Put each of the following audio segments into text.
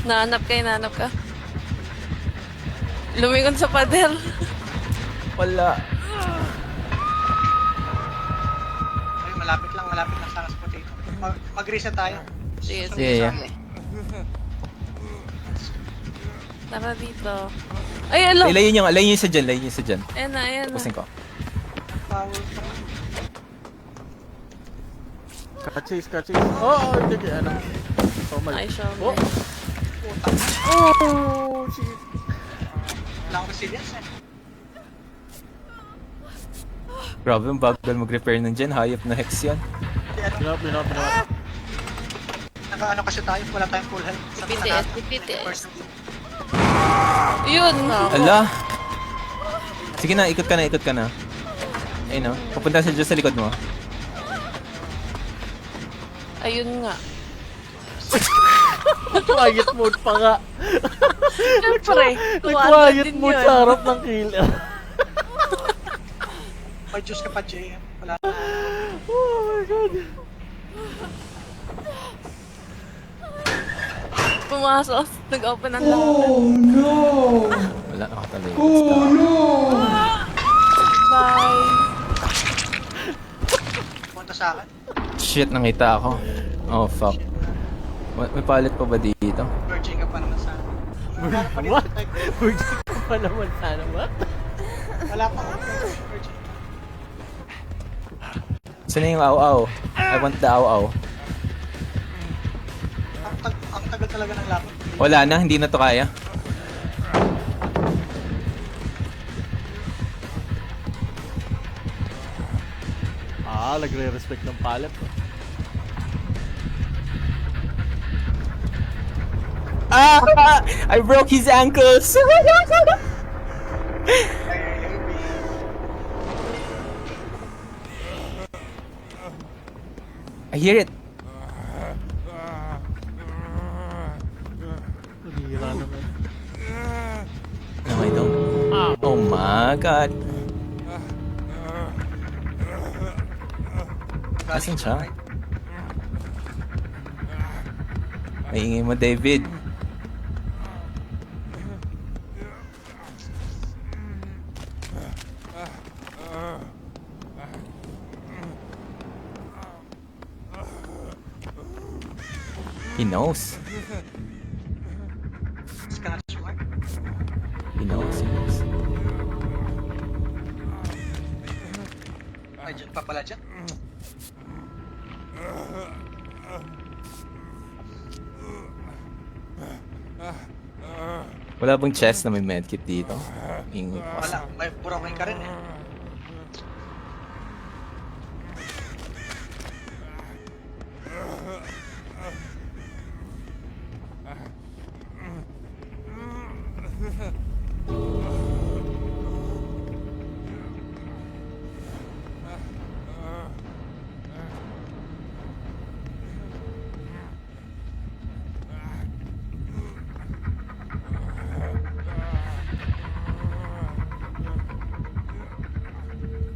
Nahanap ka. Lumingon sa pader. Wala. Ay, malapit lang sa potato. Mag-reset tayo. Sige. Yeah. Tara dito. Ay, alo! Ilayin yung isa dyan. Ayan na. Tapusin ko. Power. Kachis. Oh, hindi ano. Oh my. Ay, show Oh. me. Oh, shit. Wala akong resilience eh. Grabe, ang bagal mag-repair nun dyan. Hayop na hex yan. Hindi ano, Pinap. naka-ano kasi tayo, wala tayong full health. BTS. Yun! Ala! Sige na, ikot ka na. Ayun o. Papunta siya dyan sa likod mo. Ayun nga. Quiet mode pa nga. Siyempre, Quiet mode sa harap ng killer. May juice ka pa, Jay. Wala. Oh my god. Pumasok. Nag-open ang Oh no! Wala, nakatali. Oh no! Bye. Punta sa akin. Shit, nakita ako. Oh, fuck. May palit pa ba dito? Virgin ka pa naman sa akin. What? Virgin ka pa naman sana, what? Wala pa ako. Virgin. Saan na yung aw-aw? I want the aw-aw. Ang tagal talaga ng laban. Wala na, hindi na to kaya. Nagre-respect ng palette. Ah! I broke his ankles! I hear it. Nahihira naman. No, I don't. Oh my god. Asan siya? Maingay mo, David. He knows. Scotch mark. He knows. Ay, dyan pa pala dyan. Wala bang chest na may medkit dito? Ingay ko. Wala, may burakin ka rin eh.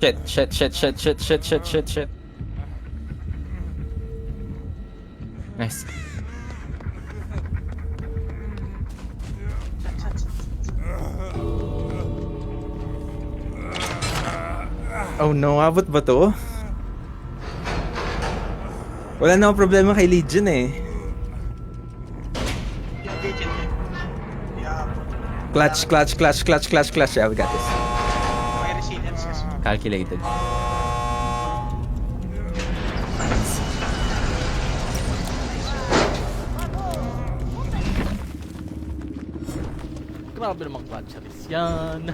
Shit. Nice. Oh no, abot ba to? Wala na akong problema kay Legion eh. Yung agent eh. Yeah. Clutch. Yeah, we got this. May resilience kasi. Calculated. Grabe namang batcheries yan.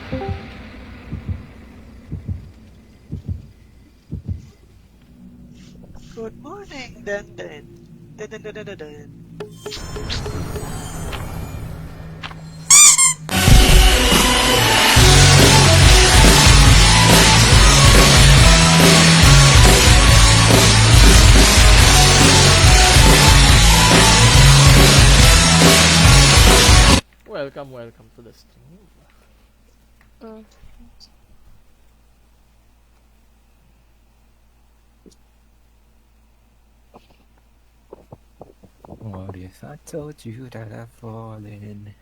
Good morning, den den. Den den den den den, den. Welcome to the stream. Mm. What if I told you that I've fallen?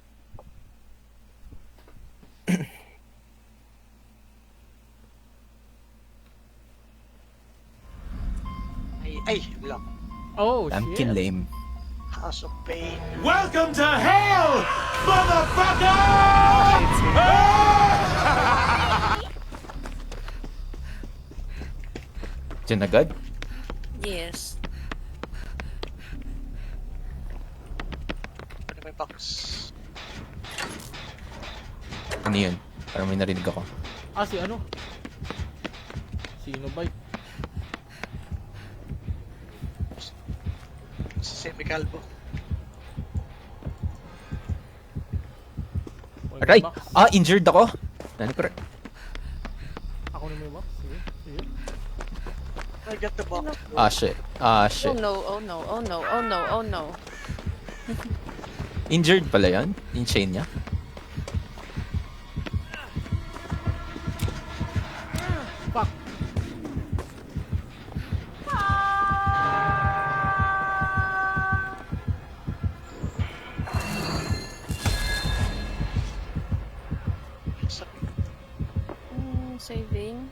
Ay, lang. Oh, I'm shit. lame. House of Pain. Welcome to hell, motherfucker! Diyan agad? Yes. Ano may box? Ano yun? Parang may narinig ako. Ah, si ano? Sino ba? Si Semi-Calvo. Aray! Ah, injured ako! Nani ko rin. Ako na may box. Sige, sige. I got the box. Ah, shit. Ah, Oh shit. no, oh no, oh no, oh no, oh no. Injured pala yan? Yung chain niya? Fuck. Saving.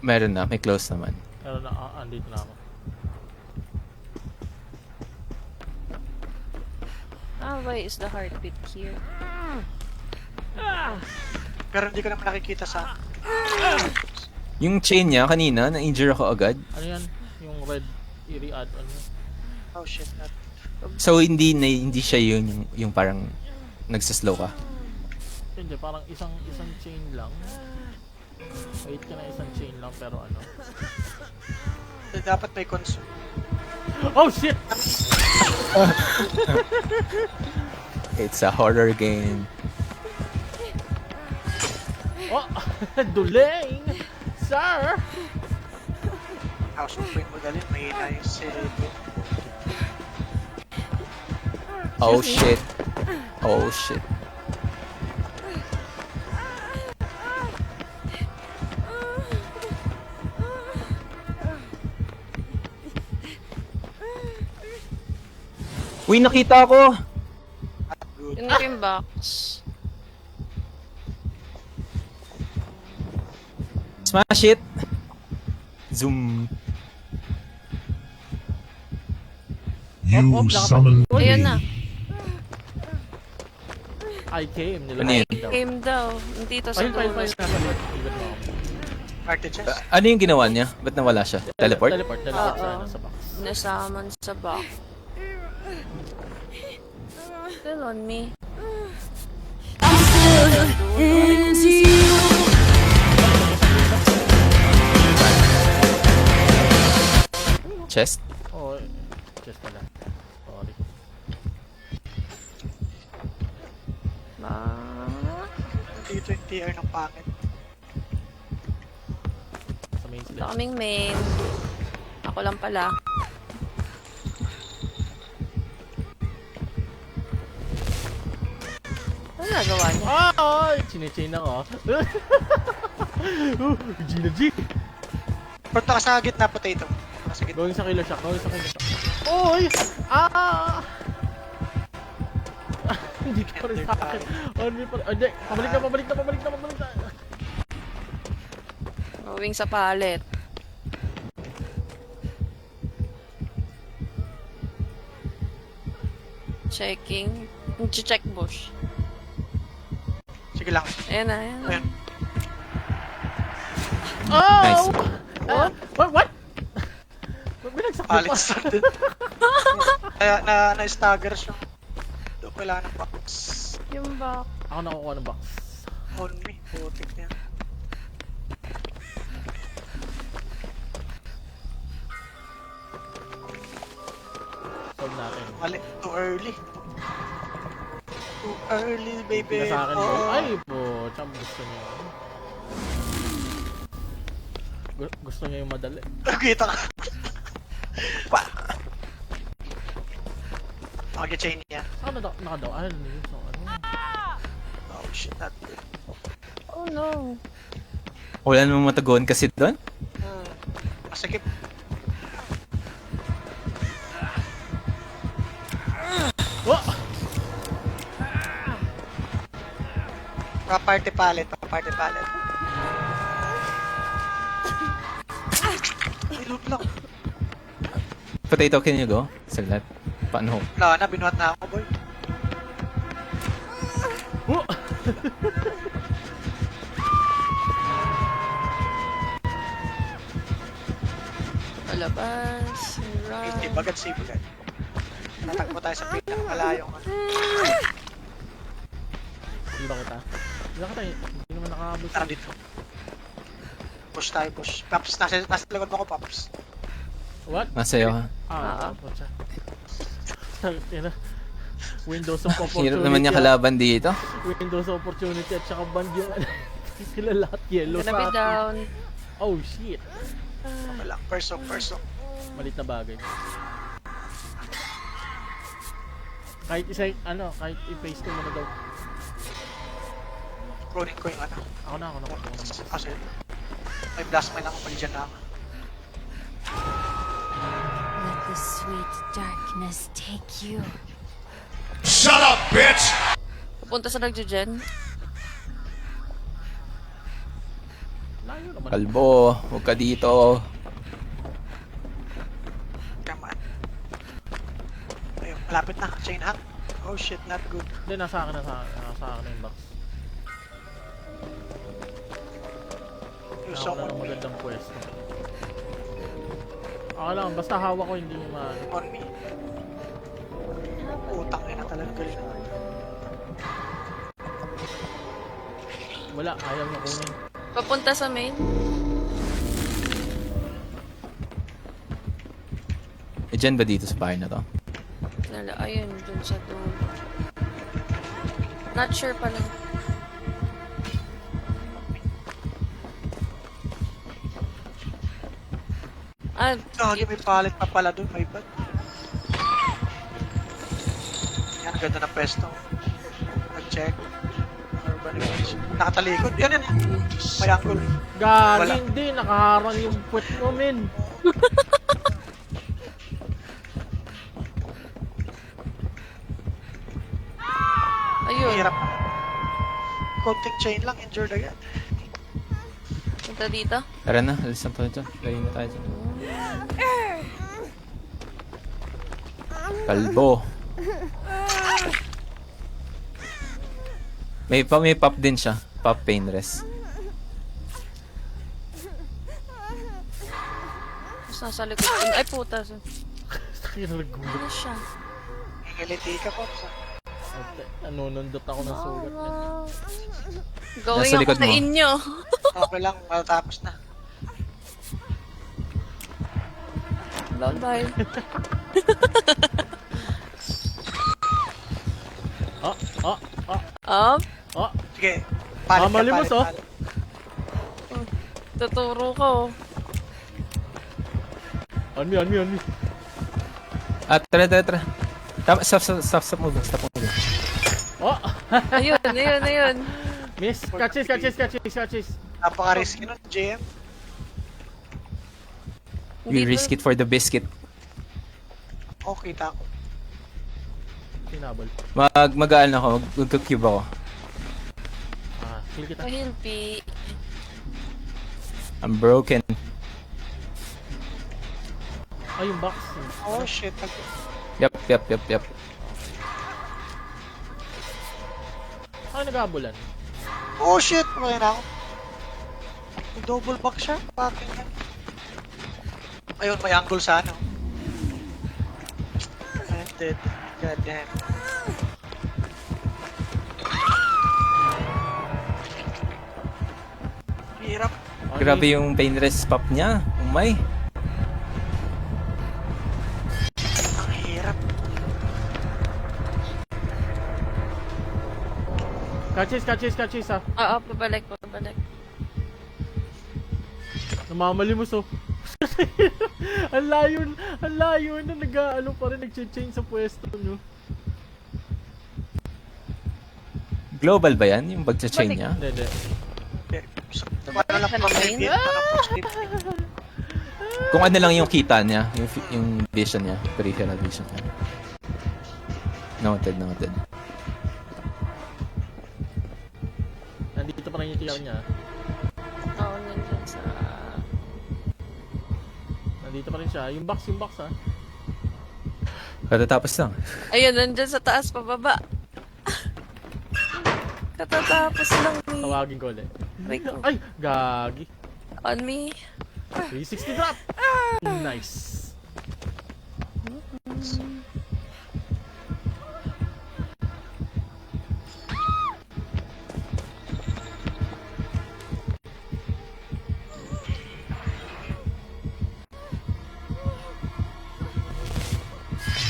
Meron na, may close naman. Pero na, andito na ako. Why is the heartbeat here? Pero hindi ko naman nakikita sa... Yung chain niya kanina, na-injure ako agad. Ano yan? Yung red eerie ad, ano yan? Oh shit, not... So hindi siya yung parang nagsaslow ka. Hindi, parang isang chain lang. Wait ka na isang chain lang, pero ano? Dapat may console. Oh shit! It's a horror game. Oh! Duling! Sir! House of Pain magaling, may nice Oh shit. Oh shit. Uy, nakita ko! good. Yung green box. Smash it! Zoom. You summon Ayun na. I came, nila. Ano yun? Game daw. Dito sa File. dulo. Even mo ako. Party chest. Ano yung ginawa niya? Ba't nawala siya? Teleport? Teleport Oo. siya nasa box. Nasaman sa box. Still on me. Chest? Oh, just pala. Sorry. Dito yung TR ng pangit. Sa main stage. Kaming main. Ako lang pala. Ano nagawa niya? Ay! Chine-chain ako. Gina G! Punta ka sa gitna, potato. Punta ka sa gitna. Going sa killer shock, going sa killer shock. Oy! Ah! Hindi ka pa rin sa akin. Oh, hindi pa rin. Hindi, pabalik na. Going sa pallet. Checking. Check bush. Sige lang. Ayan na, ayan na. Ayan. Oh! Nice. What? Binagsak mo Palit pa. sa Kaya na-stagger siya. Doon kailangan ng box. Yung back. Ako nakukuha ng box. On me. Putik niya. Solve natin. Mali. Too early. Too early, baby. Hindi na sa akin Oh. ball. Ay po, champ gusto niya. Gusto niya yung madali. Kita ka. Nakaga-chain niya. Ano nakadaw? Ano yun? So, ano? Oh shit, not good. Oh no. Wala namang matagon kasi doon. Masakit. Oh! Pa-party palette, pa-party palette. Ilog lang. Potato, can you go? Saglit. Paano? Wala na, binuhat na ako, boy. Oh! Palabas. Run. Save agad, save agad. Natagpo tayo sa pinakamalayong ano. Hindi ba kita? Hindi ba kita? Hindi naman nakabos. Tara dito. Push tayo, push. Paps, nasa likod mo ko, Paps. What? Masa'yo ha. Ano siya? Windows of opportunity. Hirap naman niya kalaban dito. Windows of opportunity at saka band yung sila lahat yellow Gonna be sa akin. down. Oh shit. Okay lang, perso. Malit na bagay. Kahit isa, kahit i-face ko mo na daw. Kunin ko yung ano. Ako na. Kasi, may blast mine ako pag dyan na ako. Let the sweet darkness take you. Shut up, bitch! Pupunta sa nagjo-gen. Layo naman. Kalbo, huwag ka dito. Come on. Ayun, malapit na. Chain hack. Oh shit, not good. Hindi, nasa akin na yung box. Yung Ako na someone ng magandang pwesto. Ako lang, basta hawak ko hindi ma... on me. Utang na talaga galing na. Wala, ayaw niya kunin. Papunta sa main. Eh, dyan ba dito sa bahay na to? Ayun, dun sa dulo. Not sure pa lang. Ah, Gagi, may palit pa pala dun, may bad. Yan, ganda ng pesto. Nag-check. Urban Village. Nakatalikod. Yan. May angle. Gagi, Wala. hindi, nakaharang yung puwet ko, men. ayun. Hirap. Konting chain lang, injured agad. Punta dito. Tara na, alis na tayo dyan. Layo na tayo dyan. Kalbo. May pop din siya. Pop pain rest. Tapos nasa likod. Ay, puta. Nagulat. Ano siya? Ngiliti ka po. Nanunundot ako ng sugat, men. Going Nasa ako likod sa mo. inyo. Okay lang, matatapos na. Bye-bye. Up. Sige, palit ka, Mamalimos, oh. palit. Tuturo ko. On me. Ah, tara. Stop moving. Oh! Ayun. Miss, catches. Napaka-risky nun, JM. We risk it for the biscuit. Oh, kita ko. Tinabol. Mag-aan ako. Mag-cube ako. Kill kita. Mahilpi. I'm broken. Ay, yung box. Oh shit, Yep. Ay, nag-aabulan. oh shit, wala na ako. May double back siya, bakit yan? Ayun, may angle sa ano. I'm dead. God damn. Grabe yung pain rest pop niya. Oh my. Ang hirap. Catches ha. Oo, pabalik. Namamalimos oh. ang layo na nag-ano pa rin, nag-change sa pwesto nyo. Global ba yan? Yung pag-chain niya? Hindi. Paano lang Ano ba yun? Kung ano lang yung kita niya, yung vision niya, peripheral vision niya. Noted. Nandito pa rin yung tiyaw niya. Oo, nandiyan sa... Nandito pa rin siya. Yung box ha. Katatapos lang. Ayun, nandiyan sa taas, pababa. Katatapos lang ni... Tawagin ko ulit. Wait, Ay! Gagi. on me. 360 drop! Nice.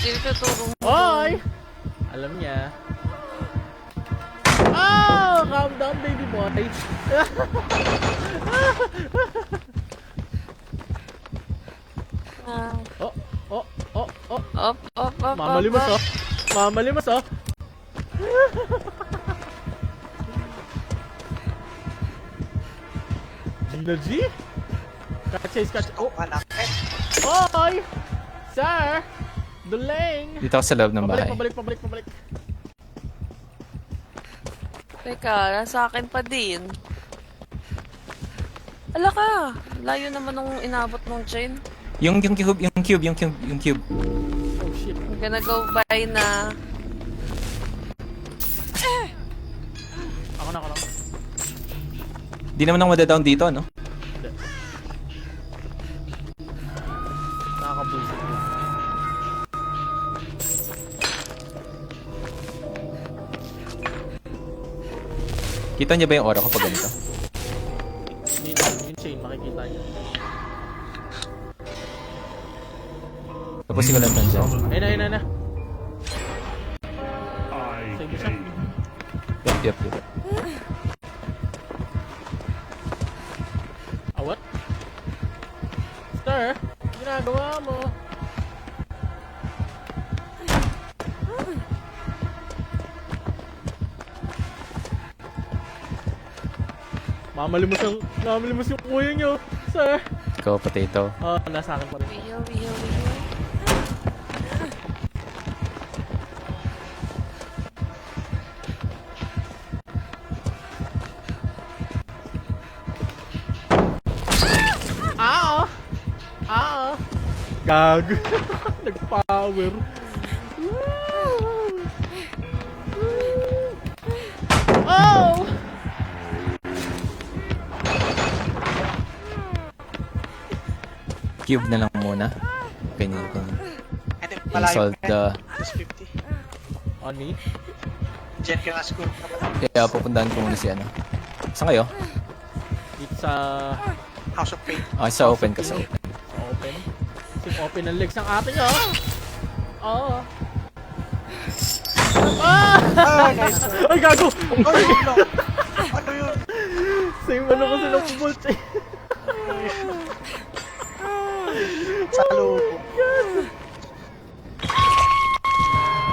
Sino tutulong mo? Hoy! Alam niya. Oh! Calm down, baby boy. Ah, Oh. Up. Mamalimos oh. Mamalimos oh. Gina G? Catch. Oh! Anak. Hoy! Sir! Duling! Dito ako sa loob ng bahay. Pabalik. Teka, nasa akin pa din. Ala ka! Layo naman nung inabot ng chain. Yung cube. Oh shit. I'm gonna go by na... Ako na. Di naman ako madadown dito, no? Hindi. Nakakabuisit ko. Kita niya ba yung aura kapag ganito? Yung chain, makikita niyo. Tapos ko lang siya. Ayun na. I Save mo siya. Yup. What? Sir, ginagawa mo. Mamalimos yung kuya niyo, sir. Ikaw, potato. Nasa akin pa rin. Wiyo. Gag. Nag-power. Oh! Cube na lang muna. Ganyan. Ito, malayo Insult pa the... Plus 50. On me? Diyan ka nga score. Kaya pupuntahan ko muna si ano. Saan kayo? Dito sa... House of Pain. Sa open ka. Open? Sip open ang legs ng ate niyo. Oh. Nice. Ay, gago! Ay, no. Ano yun? Same ano kasi napupult eh. Sa loob.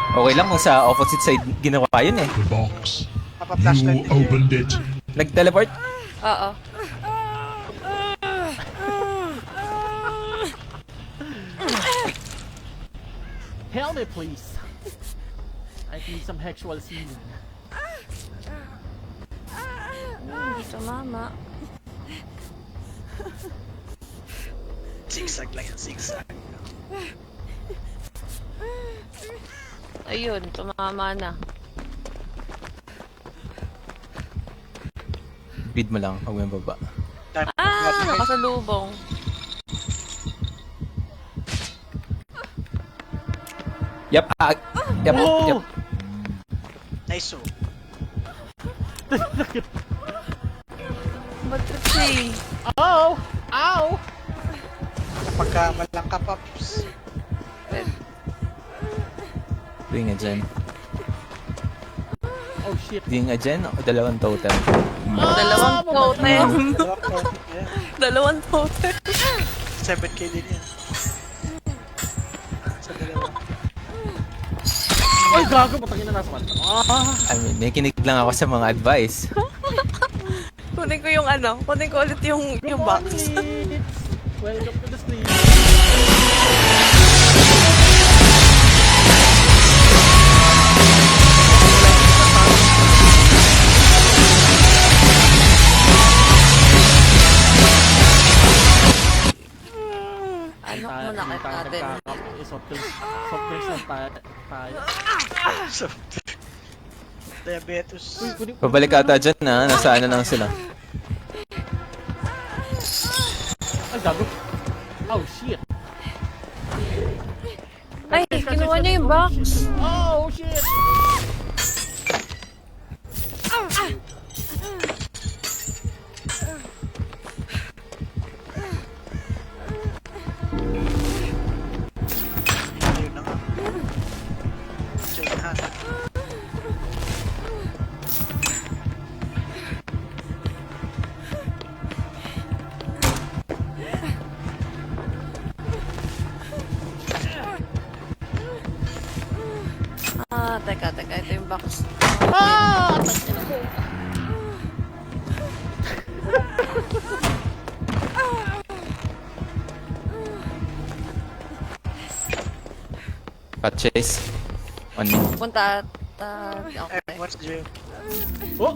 Okay lang kung sa opposite side ginawa yun eh. the box. Mapa-flashlight You opened it. Nag-teleport? Oo. Helmet, please. I need some actual season. Hindi tumama. Zigzag lang yan, zigzag. Ayun, tumama na. Bid mo lang, huwag mo yung baba. Nakasalubong. Yep. Whoa! Nice oh. Ba't kasi? Oh! Nagkamalang ka, Pops. Doing nga dyan. Oh shit. Doing nga dyan, o dalawang totem. Dalawang totem. Dalawang totem yan. Dalawang totem. 7K din yan. Sa dalawa. Ay, gago, patangin na nasa kanta. I mean, may kinig lang ako sa mga advice. Kunin ko yung ano. Kunin ko ulit yung box. Welcome to the street. Ano muna natin? Soft drinks lang tayo. So, diabetes. Uy, kunin ko. Pabalik ata dyan na, nasaan na lang sila. Ay, gago. Oh shit. Ay, kinuha niya yung box. Oh shit. Ayun na nga. Chain hand. Teka. Ito yung box. Cut chase. 1 minute. Punta. Eh, Okay. what's the... Oh.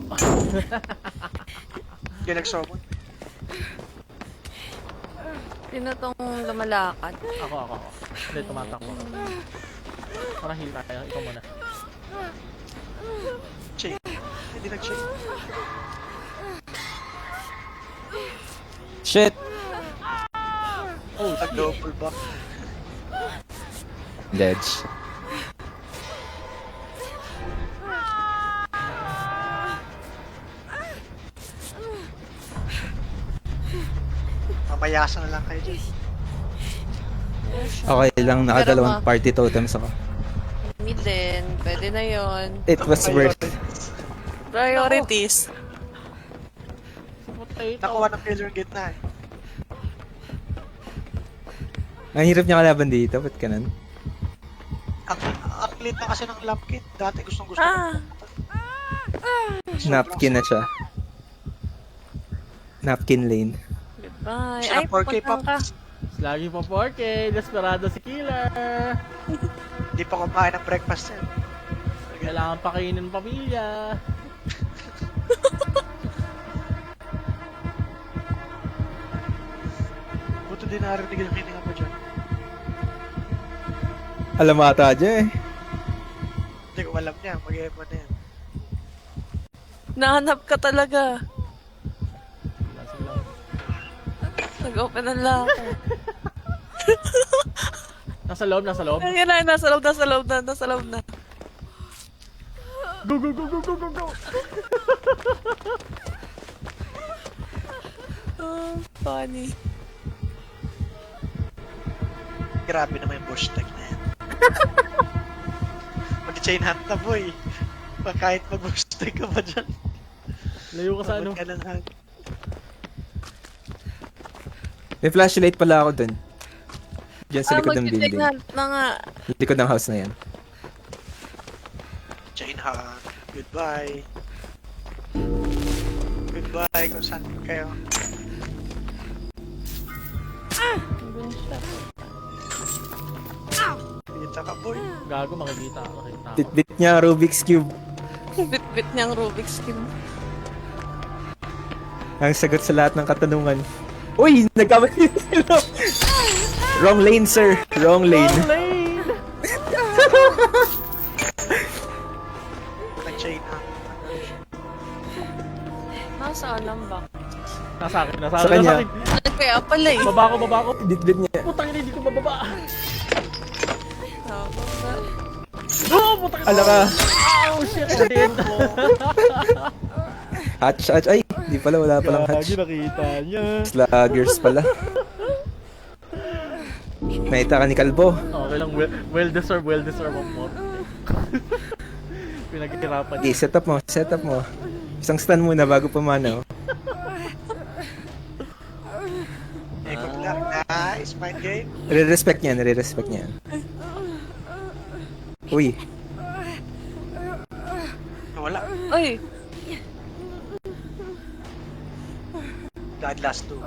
Yung nagsobon. Sino tong lumalakad? Ako. Hindi, tumatakbo. Para heal tayo. Ikaw muna. Chain. Hindi nag-chain. Shit! Oh, shit. Nag-double back. Ledge. Mamayasa na lang kayo dyan. Okay lang, nakadalawang Pero party totems ako. Mid din. Pwede na yon. It was worth it. Priorities. Potato. Nakuha ng killer gitna eh. Ang hirap niya kalaban dito, ba't ganun? Ang clean na kasi ng lamp kit. Dati gustong gusto Ah. Napkin na siya. Napkin lane. Goodbye. Siya Ay, 4K pa. pupunta ka. Lagi pa 4K. Desperado si Killer. Hindi pa kumain ng breakfast yan. Kailangan pakainin ng pamilya. Buto din narinig yung hininga mo dyan. Alam ata dyan eh. Hindi ko alam niya. Mag-e-eman na yan. Nahanap ka talaga. Lasig lang. Nag-open ang lock. Nasa loob. Ayun na, nasa loob na. Go. Oh, funny. Grabe naman yung bush tag na yan. Mag-chain hunt na boy. Kahit mag-bush tag ka pa dyan. Layo ka sa ano. Ka ng hang. May flashlight pala ako dun. Diyan sa likod ng mag-check building. na nga. Likod ng house na yan. Chain hunt. Goodbye. Goodbye kung saan kayo. Dito ka boy. Gago, makikita ako. Bit niya Rubik's Cube. Bit-bit niyang Rubik's Cube. Ang sagot sa lahat ng katanungan. Uy! Nagkamali sila! Wrong lane, sir. Wrong lane. Nag-chain hunt. Nasaan ang box? Nasa akin. Sa kanya. Kaya pala eh. Baba ko. Bit niya. Putang ina, hindi ko mababa. Tama ba? Oh, putang ina. Ala ka. Oh, shit. Shit. Hatch. Ay, di pala. Wala palang hatch. Nakita niya. Sluggers pala. Nakita ka ni Kalbo. Okay lang, well deserved ang mo. Pinaghirapan Okay, set up mo. Isang stun muna bago pumanaw. Eh, good luck. Nice, mind game. Nire-respect niya. Uy, Wala. Uy! Died last two.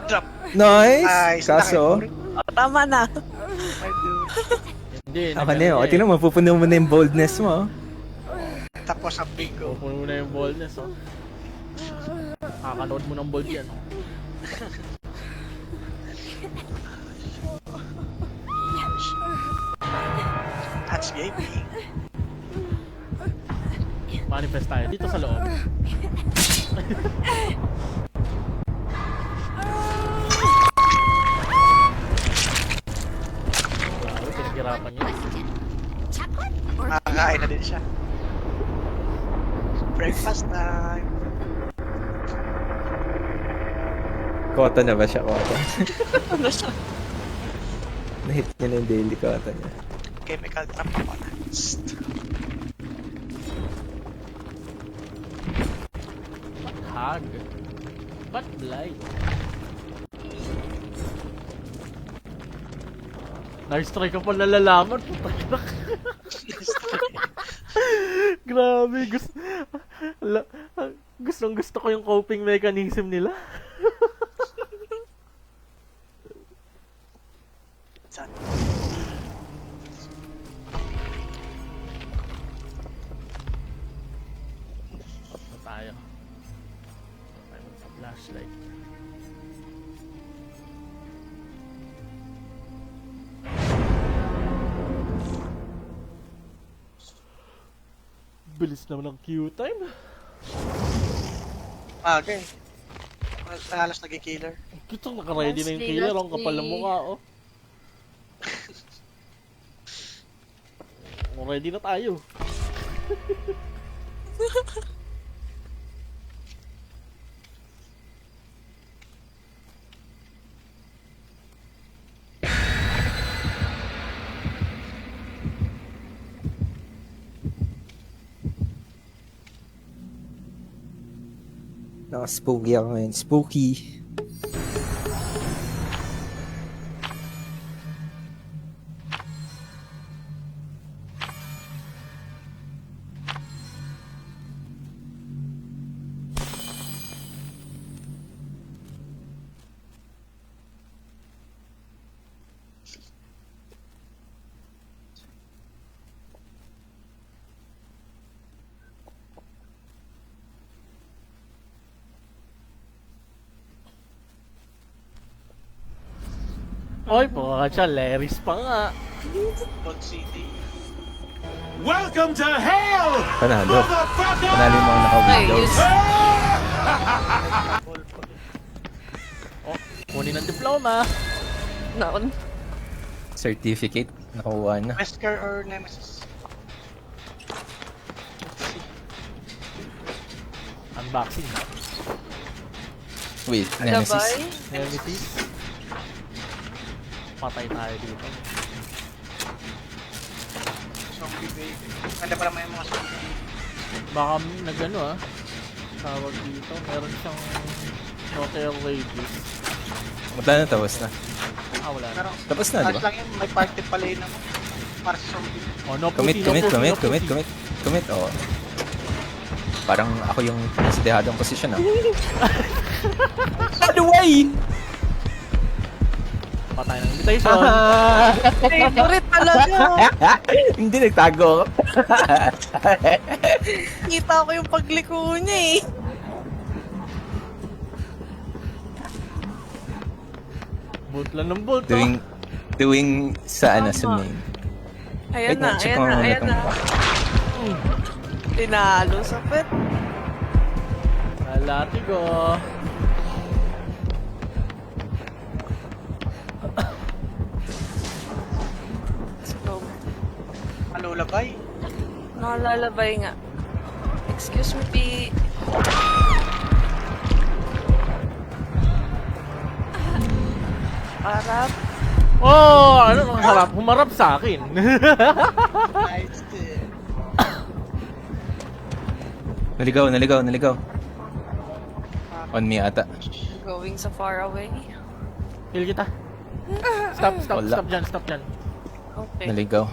Drop. nice! Kaso, Oh, tama na. I do. Hindi, ako na yun. O, tingnan mo, pupuno mo na yung boldness mo. Tapos ang bingo. pupuno mo na yung boldness, oh. Kakanood mo ng bold yan, oh. That's gaming. Manifest tayo dito sa loob. Grabe, pinaghirapan yun. Makakain na din siya. Breakfast time. Kota na ba siya, Kota? Ano siya? Na-hit niya na yung daily Kota niya. Chemical trap ako na. Hag. Ba't blind? Nice try ka pa nalalaman. Putak. Grabe, gusto ko yung coping mechanism nila. Saan? Tayo. Tayo sa flashlight. Bilis naman ng queue time. Okay. Halos nag-killer. Kita naka-ready na yung killer. Ang kapal ng mukha, oh. Ready na tayo. Naka-spooky ako ngayon. Spooky. Oy, siya, Larry's pa nga. Dog City. Welcome to hell, Panalo. motherfucker! Panalo yung mga naka-windows. Kunin ng diploma. Naon. Certificate. Nakuha na. Wesker or Nemesis? Unboxing. Wait, Sabay. Nemesis. Nemesis. Patay tayo dito. Zombie baby. Ganda pala may mga zombie. Baka nagano tawag dito. Meron siyang hotel rages. Wala na, tapos na. Wala na. Pero, Tapos na, di ayos ba? lang yun. May party pala yun naman. Para sa zombie. Oh, no Commit. Oo. Parang ako yung nasa dehadong posisyon, ah. By the way! Patay ng invitation. Favorite talaga. Hindi, nagtago ako. Kita ko yung pagliko niya eh. Bolt lang ng bolt. Doing sa ano, sa Tama. main. Ayan Wait, na, check ayan mo na, muna ayan tong- na. Tinalo sa pet. Latigo. So, Malulabay. nakalalabay nga. Excuse me, P. Harap. Oh, ano ang harap? Humarap sa akin. Nice. Naligaw. On me ata. Going so far away. Kill kita. Stop Wala. dyan. Okay. Naligaw.